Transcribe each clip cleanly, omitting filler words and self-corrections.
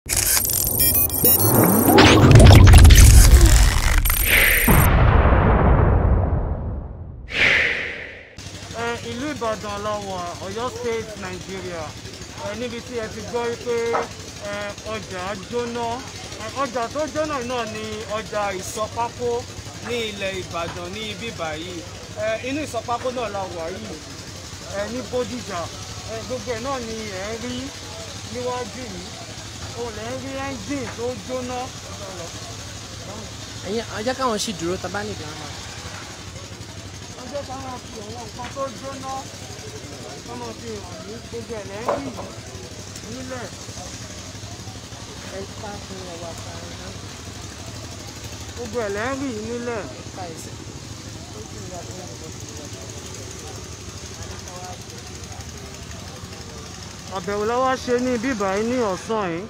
Ìlú Ìbàdàn la wà, Ọ̀yọ́ State, Nigeria. Níbi tí ẹ ti gbọ́ pé ọjà jóná. Ọjà tó jóná náà ni ọjà Ìsọpákó ní ilẹ̀ Ìbàdàn ní ibi báyìí. Inú Ìsọpákó náà la wà yìí, ní Bódìjà. Gbogbo ẹ̀ náà ni ẹ̀ ń rí níwájú yìí. Òun lẹ̀ ń rí ẹ́ńjìn tó jóná. Ẹ̀yin ajá káwọn ṣì dúró tá bá nìkan máa. Ọjọ́ táwọn fi àwọn nǹkan tó jóná ọmọ fi hàn ní gbogbo ẹ̀ lẹ́ ń rí nílẹ̀. Ẹ̀ka fún ọwọ́ àtàrin náà. Gbogbo ẹ̀ lẹ́ ń rí nílẹ̀. Ẹ̀ka ẹ̀sẹ̀. Ó sì ń yà fún ọ̀gbọ́n tó wà. Àbẹ̀wò la wá ṣe ní ibí báyìí ní ọ̀sán yìí.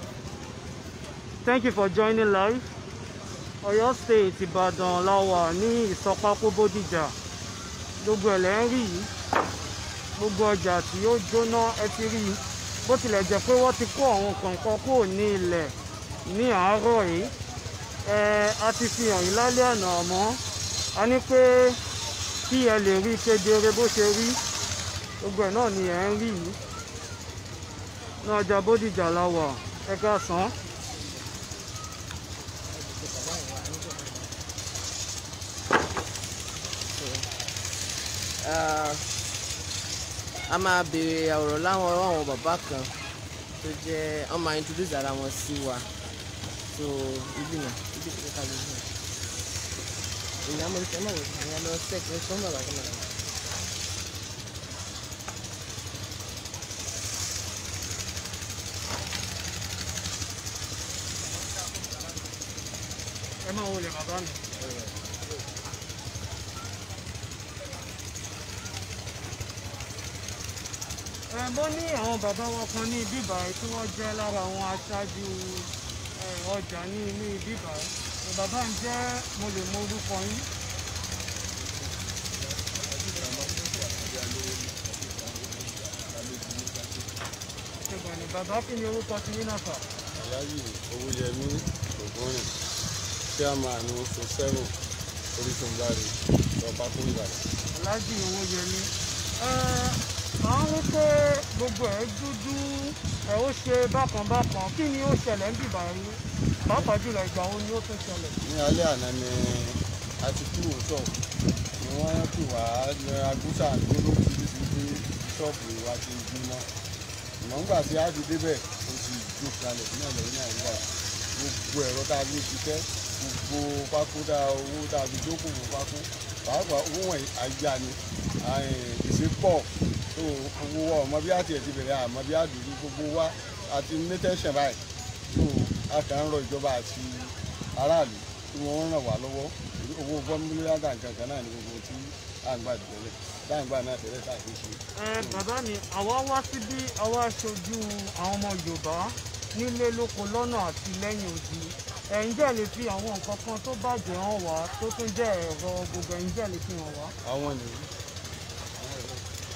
Thank you for joining live. Ọ̀yọ́ State, Ìbàdàn la wà ní Ìsọpákó Bódìjà. Gbogbo ẹ̀ lẹ́ ń rí yìí. Gbogbo ọjà tí ó jóná ẹ ti rí i. Bó tilẹ̀ jẹ́ pé wọ́n ti kó àwọn kọ̀ọ̀kan kúrò ní ilẹ̀ ní àárọ̀ yìí. A ti fi hàn yín lálẹ́ àná àmọ́ a ní pé kí ẹ lè rí kedere bó ṣe rí. Gbogbo ẹ̀ náà ni ẹ̀ ń rí yìí. Ní ọjà Bódìjà la wà, ẹ káàsán. A máa béèrè àwòrán láwọn àwọn bàbá kan tó jẹ́ wọ́n máa introduce ara wọn sí wa. So ibi náà ibi tó ká lóyún náà. Èyí á mọ̀ ní sẹ́mọ̀ wò ní àlọ́ sẹ́ẹ̀kì ní sọ́mọ̀ bàbá kan náà. Ẹ máa wọlé bàbá mi. Mo ní àwọn bàbá wọn kan ní ibí báyìí tí wọ́n jẹ́ lára àwọn aṣáájú ọjà ní inú ibí báyìí. Bàbá ń jẹ́ mo lè mọ orúkọ yín. Bàbá kí ni orúkọ ti yín náà fà? Aláàjì Owóyẹmí Ògúnrìn, chairman oṣù 7 Orísunbáre Ìsọpákó Ìbàdàn. Aláàjì Owóyẹmí. À ń rí pé gbogbo ẹ̀ dúdú, ó ṣe bákan bákan. Kí ni ó ṣẹlẹ̀ ń bìbà yín? Pàápàá jùlọ ìgbà wo ni ó tún ṣẹlẹ̀? Ní alẹ́ àná ni a ti kúrò ṣọ́ọ̀bù ni wọ́n pè wá agbóṣà lóró títí pé ṣọ́ọ̀bù wa ti gbiná. Ìmọ̀ǹgbà tí a fi débẹ̀ ó ti jó kalẹ̀ ní ọ̀lẹ́ ní Nàìjíríà. Gbogbo ẹ̀rọ tá a fi ṣiṣẹ́, gbogbo pákó owó tá a fi jókòó pákó, pàápàá owó wọ̀nyí àyà ni ìṣe pọ̀. So owó wa ọmọ bí àti ẹ̀sìn bẹ̀rẹ̀ àmọ́ bí àdúrú gbogbo wa àti ní tẹ́sán báyìí. So a kàn ń rọ ìjọba àti aráàlú tí wọ́n ràn wá lọ́wọ́. Owó fọ́múlà kankan náà ni gbogbo tí à ń gbà tẹ́lẹ̀ dáńgbà náà tẹ́lẹ̀ tá a fi ṣe. Bàbá mi, àwa wá síbí àwa aṣojú àwọn ọmọ Yorùbá nílé lóko lọ́nà àti lẹ́yìn odi. Ǹjẹ́ lè fi àwọn nǹkan kan tó bàjẹ́ hàn wá tó tún jẹ́ ẹ̀rọ gbogbo ǹjẹ́ lè fi hàn wá? Àwọn nìyí.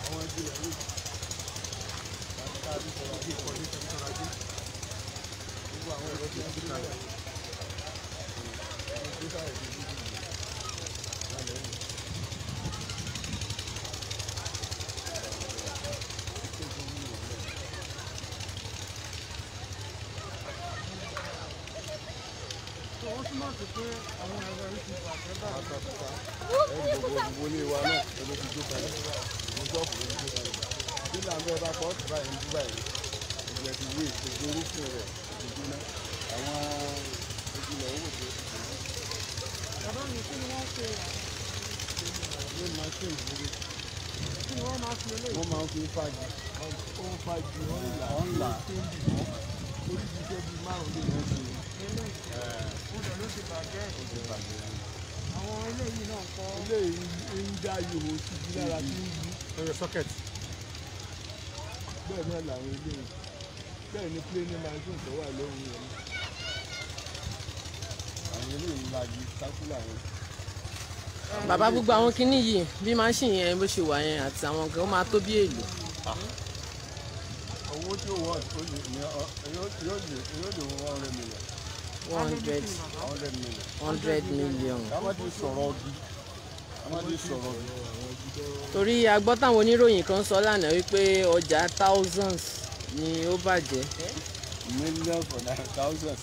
Àwọn ẹbí rẹ̀ wò. Gbogbo àwọn ẹ̀rọ tí wọ́n gbé kalẹ̀. Ó túmọ̀ sí pé àwọn ẹ̀rọ yìí ti bàjẹ́ báyìí. Gbogbo ilé wa náà ló ti jó kalẹ̀. Ìwọ́n ṣọ́ọ̀bù ló ti jó kalẹ̀. Bí làǹbẹ̀ bá pọ̀ ọ̀tún báyìí ń dú báyìí. Ìgbẹ́ ti wé gbogbo orúkún rẹ̀ ti jóná. Àwọn ojúlẹ̀ owó tó ti jóná. Bàbá mi, kí ni wọ́n ṣe? Ilé máa ṣe ìwúrí. Kí ni wọ́n máa fi eléyìí? Wọ́n máa ń fi fàájì. Ó ń fàájì ọ̀nlà. Oríṣiríṣi bíi márùn-ún lè ṣe. Ó dẹ̀ ló ti bàjẹ́. Àwọn eléyìí náà kọ́. Eléyìí ń dá yòó síbi lára tí ń yí. Ẹ̀rọ sọ́kẹ̀tì. Bẹ́ẹ̀ náà làwọn eléyìí. Bẹ́ẹ̀ ni pléní machine tó wà lóhùn yẹn. Àwọn eléyìí ń lagi sákúlà yẹn. Bàbá gbogbo àwọn kinní yìí bí máṣíìnì yẹn bó ṣe wà yẹn àti àwọn nǹkan ó máa tó bí èlò. Owó owó tí ó wọ́n yóò lè 100 million. ká má ti sọ̀rọ̀ bí torí a gbọ́ táwọn oníròyìn kan sọ lánàá wípé ọjà thousands ni ó bàjẹ́. millions for thousands.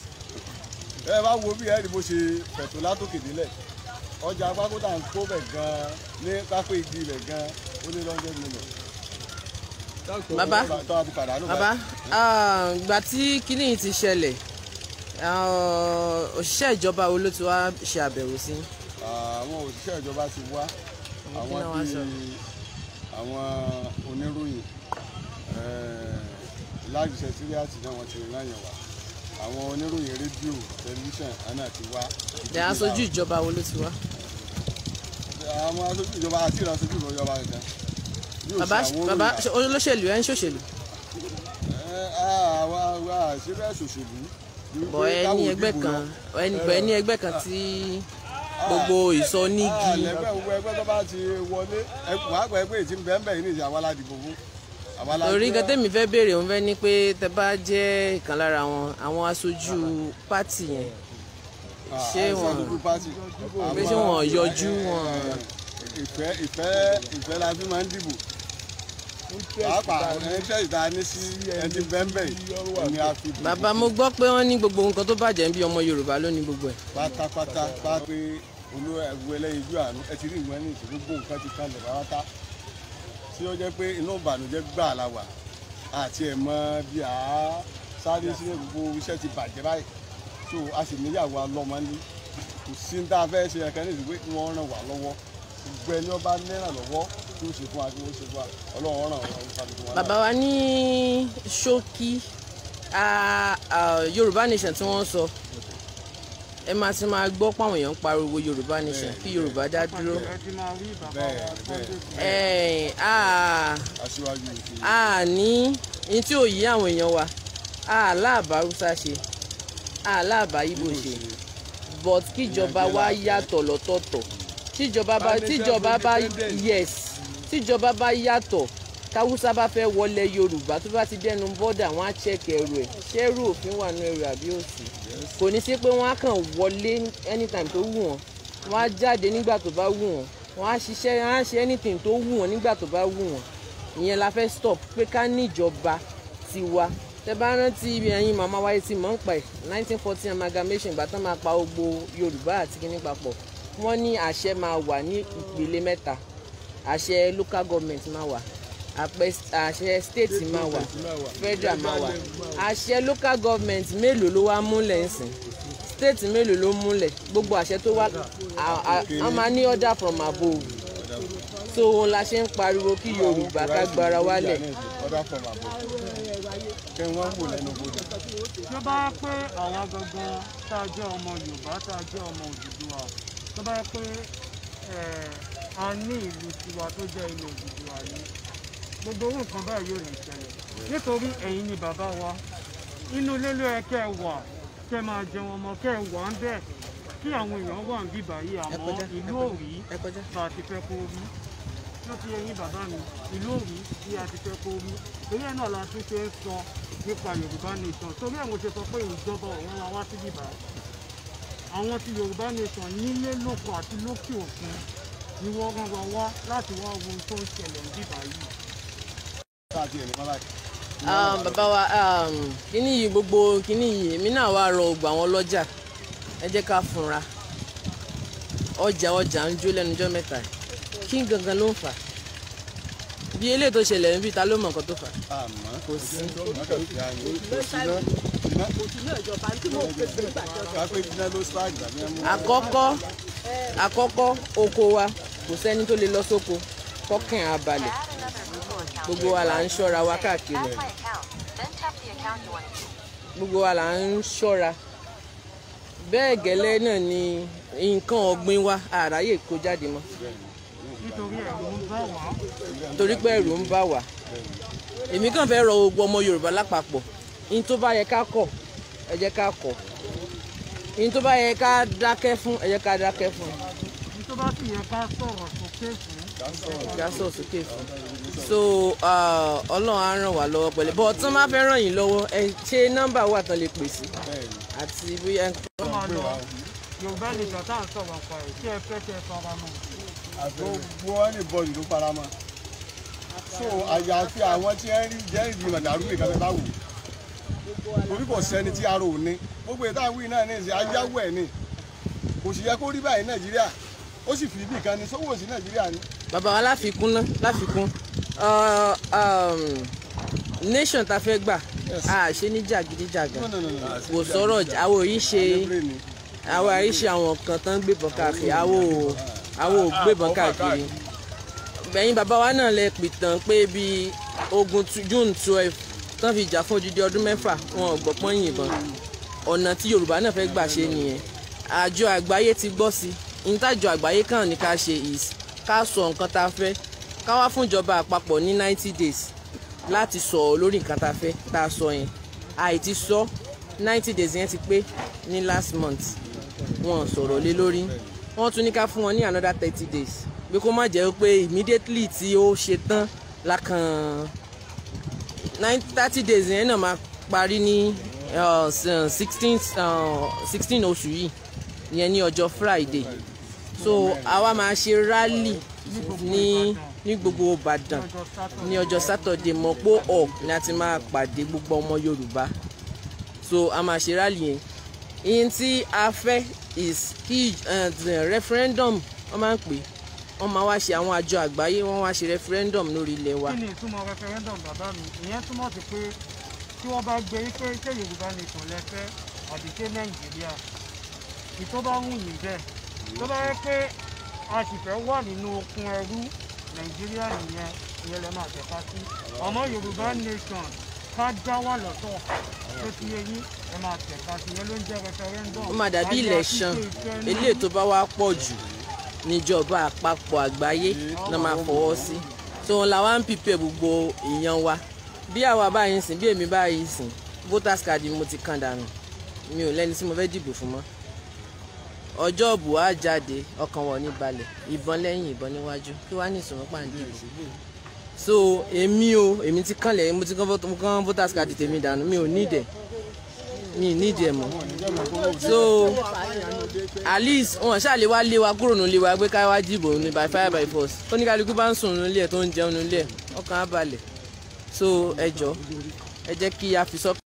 ẹ bá wo bí ẹni bó ṣe fẹ̀tò látòkè délẹ̀ ọjà apákótà ń kó bẹ̀ gan-an ní pápẹ́ igi rẹ̀ gan-an ó lé 100 million. bàbá ìgbà tí kinní yìí ti ṣẹlẹ̀ òṣìṣẹ́ ìjọba wo ló ti wá ṣe àbẹ̀wò sí? àwọn òṣìṣẹ́ ìjọba ti wá àwọn bíi àwọn oníròyìn láti sẹkíríàtì náà wọ́n ti rìn láyẹn wá àwọn oníròyìn rédíò tẹlifíṣàn àná ti wá. ẹ̀ aṣojú ìjọba wo ló ti wá? àwọn aṣojú ìjọba àti ìrànṣojú ìjọba nìkan. bàbá olóṣèlú ẹ̀ ń ṣòṣèlú. àwa àṣírí ṣòṣèlú. bọ̀ ẹ ní ẹgbẹ́ kan tí gbogbo ìsọ nígi. ẹgbẹ́ tó bá ti wọlé wàá ẹgbẹ́ tí ń bẹ́ẹ̀ bẹ́ẹ̀ ní ìṣe àwa la dìbò fún. torí nǹkan tẹ́mi fẹ́ béèrè òun fẹ́ ní pé tẹ bá jẹ́ ìkan lára àwọn aṣojú pátì yẹn ṣé wọ́n yọjú wọn. ìfẹ́ la fi máa ń dìbò pàápàá ẹ̀ńtẹ́ ìta ní sí ẹni bẹ́ẹ̀ ni a fi dìbò. bàbá mo gbọ́ pé wọ́n ní gbogbo nǹkan tó bàjẹ́ ń bí ọmọ Yorùbá ló ní gbogbo ẹ̀. pátápátá bá pé olú ẹ̀wù ẹlẹ́yinjú àánú ẹ ti rí ìwé ní ìṣòro gbogbo nǹkan ti kalẹ̀ pátá tí ó jẹ́ pé inú ìbànújẹ́ gbà la wà àti ẹ̀ mọ bí a sáré sí gbogbo iṣẹ́ ti bàjẹ́ báyìí tó a sì níyàwó alọ́mọ ní kò sí ní tá a fẹ́ ṣe ẹ̀kẹ́ ní ìsìnkú kí wọ́n ràn wá lọ́wọ́ gbogbo ẹni ọba náírà lọ́wọ́ tí ó ṣe fún wa kí wọ́n ṣe fún wa Ọlọ́run ràn wọ́n kálukú wa. bàbá wa ní ṣókí Yorùbá nation tí wọ́n sọ ẹ máa ti máa gbọ́ páwọn èèyàn ń pariwo Yorùbá nation kí Yorùbá dá dúró. ní ní tí ò yí àwọn èèyàn wa láàbá Hausa ṣe láàbá Ìgbò ṣe but kíjọba wa yàtọ̀ lọ́tọ̀ọ̀tọ̀ tíjọba bá yàtọ̀ káwúsá bá fẹ́ wọlé Yorùbá tó bá ti dẹnu bọ́dà wọn á chẹ́kì ẹrù ẹ̀ ṣẹ́rù òfin wà nínú ẹrù àbí òsì kò ní sí pé wọ́n á kàn wọlé anytime tó wù wọ́n wọ́n á jáde nígbà tó bá wù wọ́n wọ́n á ṣiṣẹ́ wọ́n á ṣe anything tó wù wọ́n nígbà tó bá wù wọ́n ìyẹn la fẹ́ stop pé ká níjọba tiwa tẹ bá rántí ibi ẹ̀yin màmá wáyé tí mò ń pa ẹ̀ 1914 amalgamation ìgbà tán máa pa gbogbo Yorùbá àti kíní papọ̀ wọ́n ní àṣẹ máa wà ní ìpele mẹ́ta àṣẹ local government máa wà àṣẹ state máa wà federal máa wà àṣẹ local government mélòó ló wá múlẹ̀ ńsìn state mélòó ló múlẹ̀ gbogbo àṣẹ tó wá a máa ní order from above so òun la ṣe ń pariwo kí Yorùbá ká gbára wálẹ̀. kí wọ́n wò lẹ́nu gbọdọ̀. tí ó bá yẹ pé àwọn gangan tá a jẹ́ ọmọ Yorùbá tá a jẹ́ ọmọ Odùduwà tó bá yẹ pé a ní ìlú tiwa tó jẹ́ ilẹ̀ Odùduwà yìí gbogbo orú nǹkan báyìí yóò lè ṣẹlẹ̀ nítorí ẹ̀yin ni bàbá wa inú ilé ló yẹ kẹ́ ẹ wà kẹ́ ẹ máa jẹun ọmọ kẹ́ ẹ wà ń bẹ̀ kí àwọn èèyàn wà ń bí báyìí àmọ́ ìlú òrí bá a ti fẹ́ kó rí ló ti ẹ̀yin bàbá mi ìlú òrí bí a ti fẹ́ kó rí torí ẹ̀ náà la tún ṣe ń sọ nípa Yorùbá nation torí ẹ̀ mo ṣe sọ pé ìjọba ọ̀hún wa wá síbí báyìí àwọn ti Yorùbá nation nílé lóko àti lókè òkun ni wọ́n rán wa wá láti wá ohun tó ń ṣẹlẹ̀ níbí báyìí. bàbá wa kíní yìí gbogbo kíní yìí èmi náà wá rọ ògbà wọn lọ́jà ẹ jẹ́ ká fúnra ọjà ń jó lẹ́nu ọjọ́ mẹ́ta kí gangan ló ń fà bí eléyìí tó ṣẹlẹ̀ níbi ta ló mọ̀ nǹkan tó fà kò sí. àkọ́kọ́ oko wa kò sẹ́ni tó lè lọ sóko kọ́kàn á balẹ̀ gbogbo wa là ń ṣọ́ra wa káàkiri gbogbo wa là ń ṣọ́ra bẹ́ẹ̀ gẹ́lẹ́ náà ni nǹkan ọ̀gbìn wa àráyè kó jáde mọ́ torí pé ẹ̀rù ń bà wá èmi kàn fẹ́ rọ gbogbo ọmọ Yorùbá lápapọ̀ ní tó bá yẹ ká kọ̀ ẹ jẹ́ ká kọ̀ ní tó bá yẹ ká dákẹ́ fún ẹ jẹ́ ká dákẹ́ fún. ní tó bá sì yẹ ká sọ̀rọ̀ sókè fún ká sọ̀rọ̀ sókè fún. So Ọlọ́run á ràn wá lọ́wọ́ pẹ̀lú bọ́ tí wọ́n bá fẹ́ ràn yín lọ́wọ́ ẹ ṣé nọ́mbà wà tán lè pè sí àti bóyá. Yorùbá nation tá à ń sọ̀rọ̀ pa ẹ̀ tí ẹ fẹ́ tẹ fara mọ́. Gbogbo anybody ló fara mọ́. So àyàfi àwọn tí ẹ rí jẹ́ ìdí màdàrú nìkan fẹ́ bá wò. Torí kò sẹ́ni tí aró ò ní. Gbogbo ìta wí náà ní ìsìn ayáwó ẹ̀ ní. Kò sì yẹ kó rí báyìí Nàìjíríà. Ó sì fi ibì kan ní sówó sí Nàìjíríà ni. Bàbá wa láfikún nation ta fẹ́ gbà a ṣe ní jàgídíjàgan kò sọ̀rọ̀ àwọn àríṣe àwọn kan tán gbébọn káàkiri àwọn ò gbébọn káàkiri. Bẹ̀yìn bàbá wa náà lẹ pìtàn pé bíi ogun June 12 tán fi jà fún odidi ọdún 6 wọn ò gbọ́ pọ́n yìnbọn. Ọ̀nà tí Yorùbá náà fẹ́ gbà ṣe nìyẹn. Àjọ àgbáyé ti gbọ́ sí i ìtajọ àgbáyé kàn ní ká ṣe ká sọ nǹkan tá a fẹ́ ká wá fún ìjọba àpapọ̀ ní 90 days láti sọ lórí nǹkan tá a fẹ́ tá a sọ yẹn àìtí sọ 90 days yẹn ti pé ní last month wọn sọ̀rọ̀ lé lórí wọ́n tún ní ká fún wọn ní another 30 days pé kó má jẹ́ pé immediately tí ó ṣe tán lákàn 30 days yẹn náà máa parí ní 16 oṣù yìí yẹn ní ọjọ́ Friday so àwa máa ṣe rally ní gbogbo Ìbàdàn ní ọjọ́ Saturday mọ̀pọ̀ ọ̀ ni a ti máa pàdé gbogbo ọmọ Yorùbá so a máa ṣe rally yẹn ìyẹn tí a fẹ́ is kí referendum wọ́n máa ń pè wọ́n máa wá ṣe àwọn àjọ àgbáyé wọ́n wá ṣe referendum lórí ilẹ̀ wa. kí ni ìtumọ̀ referendum bàbá mi ìyẹn túmọ̀ sí pé tí wọ́n bá gbé pé ṣé Yorùbá nation lẹ́fẹ́ àbí ṣé Nàìjíríà ìtọ́ bá wù yín bẹ́ẹ̀ tó bá yẹ pé a sì fẹ́ wà nínú okun ẹrú Nàìjíríà nìyẹn ìyẹn lè máa tẹ̀ka sí ọmọ Yorùbá nation ká já wà lọ́tọ̀ tó ti yẹ yín ẹ máa tẹ̀ka sí ìyẹn ló ń jẹ́ referendum. ó máa dàbí election eléyìí tó bá wá pọ̀ jù níjọba àpapọ̀ àgbáyé náà máa fọwọ́ sí so wọn làwọn ń pípẹ́ gbogbo èèyàn wa bí àwa báyìí sìn bí èmi báyìí sìn voters card mo ti kàn dànù mi ò lẹ́ni tí mo fẹ́ dìbò fún mọ́ ọjọ́ òbò á jáde ọkàn wọn ní balẹ̀ ìbọn lẹ́yìn ìbọn níwájú kí wàá ní ìsúnmọ́ pàǹdì so èmi ti kànlẹ̀ mo ti kàn voters card tèmi dànù mi ò nídẹ̀ mọ́ so at least wọn ṣàlè wá lé wa kúrò nílé wa pé ká wá dìbò ní by fire by force ó ní kálukú bá ń sùn nílé ẹ̀ tó ń jẹun nílé ẹ̀ ọkàn á balẹ̀ so ẹ jọ̀ọ́ ẹ jẹ́ kí a fi sọ́kàn.